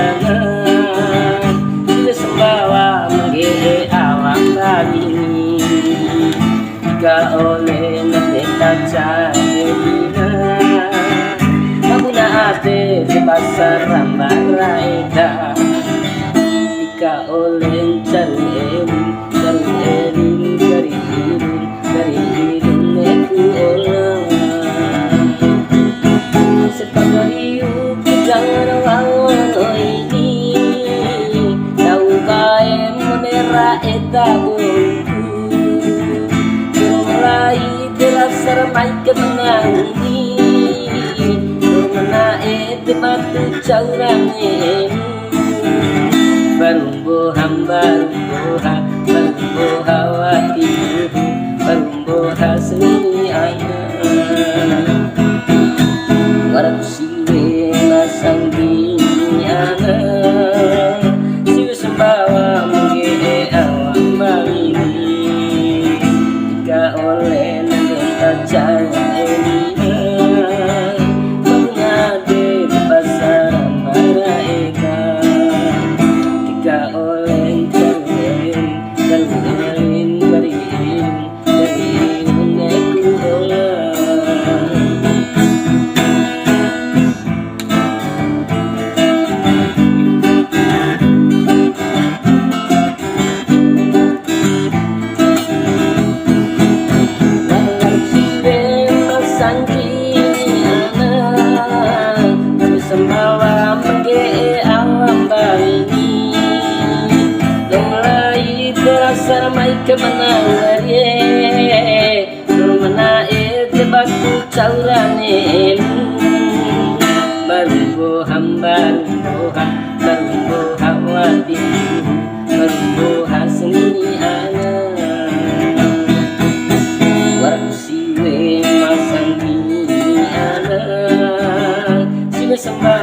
angan sila sembawa magi awak babini ika oleh nateta cadina mabuna ate di pasar Rambaraida ika oleh cari erin dari hidung neku olah sepagariu jangan wangono ini tau kae monera eta bungku mulai terasa ramai kemenangi mana ete batu caurane barumbo hawati barumbo hasni aina warak siwe masanggi ana siwe sembawa mungge awak mawini ika oleh nenta jaya mengade di pasar Rambaraida ika oleh jarin dari neku olah sembawa mengge awam barini mulai terasa ramai kemenangan rumana ete batu caurane barumbo hawati barumbo hasni ana warak siwe masanggi ana sembah